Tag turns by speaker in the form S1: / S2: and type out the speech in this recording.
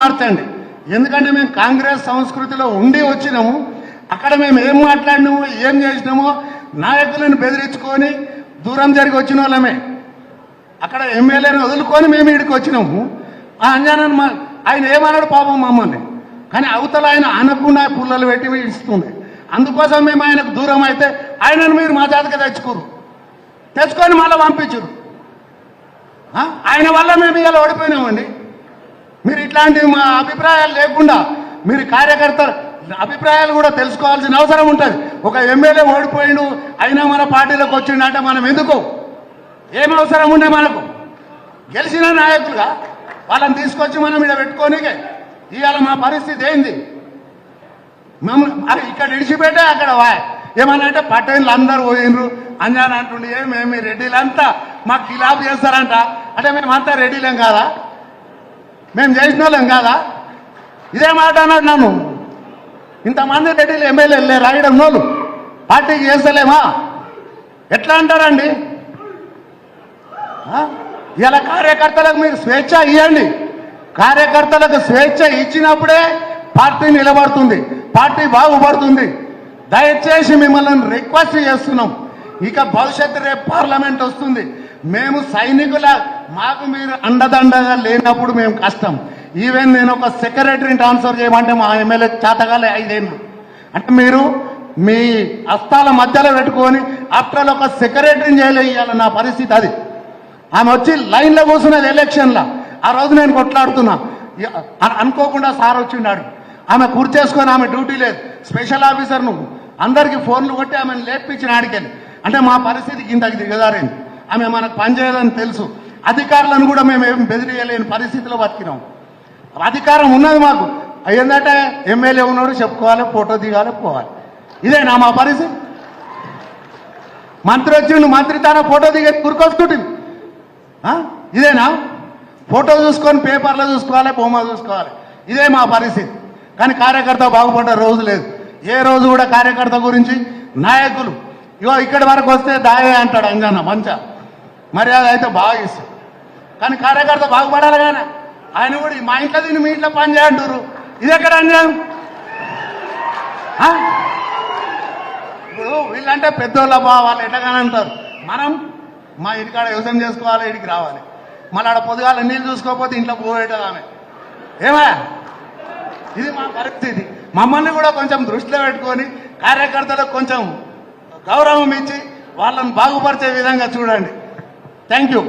S1: మార్చండి. ఎందుకంటే మేము కాంగ్రెస్ సంస్కృతిలో ఉండి వచ్చినాము. అక్కడ మేము ఏం మాట్లాడినామో ఏం చేసినామో నాయకులను బెదిరించుకొని దూరం జరిగి వచ్చిన వాళ్ళమే. అక్కడ ఎమ్మెల్యేని వదులుకొని మేము ఇక్కడికి వచ్చినాము. ఆ అంజానన్ ఆయన ఏమన్నాడు పాపం మమ్మల్ని, కానీ అవతల ఆయన అనకుండా పుల్లలు పెట్టి ఇస్తుంది. అందుకోసం మేము ఆయనకు దూరం అయితే ఆయనను మీరు మా జాతక తెచ్చుకొని మళ్ళీ పంపించరు. ఆయన వల్ల మేము ఇలా ఓడిపోయినామండి. మీరు ఇట్లాంటి మా అభిప్రాయాలు లేకుండా మీరు కార్యకర్తల అభిప్రాయాలు కూడా తెలుసుకోవాల్సిన అవసరం ఉంటుంది. ఒక ఎమ్మెల్యే ఓడిపోయిండు అయినా మన పార్టీలోకి వచ్చిండంటే మనం ఎందుకు, ఏం అవసరం ఉండే మనకు? గెలిచిన నాయకులుగా వాళ్ళని తీసుకొచ్చి మనం ఇక్కడ పెట్టుకొని ఇవాళ మా పరిస్థితి ఏంది? అది ఇక్కడ ఇడిచిపెట్టే అక్కడ ఏమన్నా పట్టణులు అందరూ పోయినరు అంజాన్ అంటుండే మేము రెడ్డిలంతా మాకు కిలాబ్ చేస్తారంట. అంటే మేమంతా రెడ్డిలేం కాదా? మేము చేసిన వాళ్ళం కాదా? ఇదే మాట అన్నాడు నన్ను. ఇంతమంది రెడ్డిలు ఎమ్మెల్యేలు రాయడం నోళ్ళు పార్టీకి చేస్తలేమా? ఎట్లా అంటారండి? ఇలా కార్యకర్తలకు మీరు స్వేచ్ఛ ఇవ్వండి. కార్యకర్తలకు స్వేచ్ఛ ఇచ్చినప్పుడే పార్టీ నిలబడుతుంది, పార్టీ బాగుపడుతుంది. దయచేసి మిమ్మల్ని రిక్వెస్ట్ చేస్తున్నాం. ఇక భవిష్యత్తు రేపు పార్లమెంట్ వస్తుంది. మేము సైనికుల మాకు మీరు అండదండగా లేనప్పుడు మేము కష్టం. ఈవెన్ నేను ఒక సెక్రటరీని ట్రాన్స్ఫర్ చేయమంటే మా ఎమ్మెల్యే చేతగాలే 5 ఏళ్ళు. అంటే మీరు మీ హస్తాల మధ్యలో పెట్టుకొని ఆఫ్టర్ ఒక సెక్రటరీని చేయలేయాలి. నా పరిస్థితి అది. ఆమె వచ్చి లైన్లో కూర్చున్నది ఎలక్షన్లో. ఆ రోజు నేను కొట్లాడుతున్నా, అనుకోకుండా సార్ వచ్చిండాడు. ఆమె కూర్చేసుకొని ఆమె డ్యూటీ లేదు, స్పెషల్ ఆఫీసర్ నువ్వు, అందరికీ ఫోన్లు కొట్టి ఆమెను లేపించిన ఆడికెళ్ళి. అంటే మా పరిస్థితికి ఇంతకు దిగజారింది. ఆమె మనకు పనిచేయాలని తెలుసు. అధికారులను కూడా మేము ఏం బెదిరియలేని పరిస్థితిలో బతికినాం. అధికారం ఉన్నది మాకు. ఏంటంటే ఎమ్మెల్యే ఉన్నాడు చెప్పుకోవాలి, ఫోటో దిగాలి, పోవాలి. ఇదేనా మా పరిస్థితి? మంత్రి వచ్చిండు, మంత్రి తన ఫోటో దిగే కురుకొస్తుంటుంది. ఇదేనా? ఫోటో చూసుకొని పేపర్లో చూసుకోవాలి, బొమ్మ చూసుకోవాలి. ఇదే మా పరిస్థితి. కానీ కార్యకర్త బాగుపడ్డ రోజు లేదు. ఏ రోజు కూడా కార్యకర్త గురించి నాయకులు ఇగో ఇక్కడి వరకు వస్తే దాయే అంటాడు అంజన్న మంచ మర్యాద అయితే బాగా ఇస్తాడు. కానీ కార్యకర్త బాగుపడాలి. కానీ ఆయన కూడా మా ఇంట్లో దీన్ని మీ ఇంట్లో పని చేయంటారు. ఇది ఎక్కడ అంజనం? ఇప్పుడు వీళ్ళంటే పెద్దోళ్ళ వాళ్ళు ఎట్టగానే అంటారు. మనం మా ఇంటికాడ వ్యవసాయం చేసుకోవాలి, ఇంటికి రావాలి. మళ్ళీ ఆడ పొద్దుగాల నీళ్ళు చూసుకోకపోతే ఇంట్లో పోయేటది ఆమె. ఏమా ఇది మా పరిస్థితి. మమ్మల్ని కూడా కొంచెం దృష్టిలో పెట్టుకొని కార్యకర్తలకు కొంచెం గౌరవం ఇచ్చి వాళ్ళని బాగుపరిచే విధంగా చూడండి. Thank you.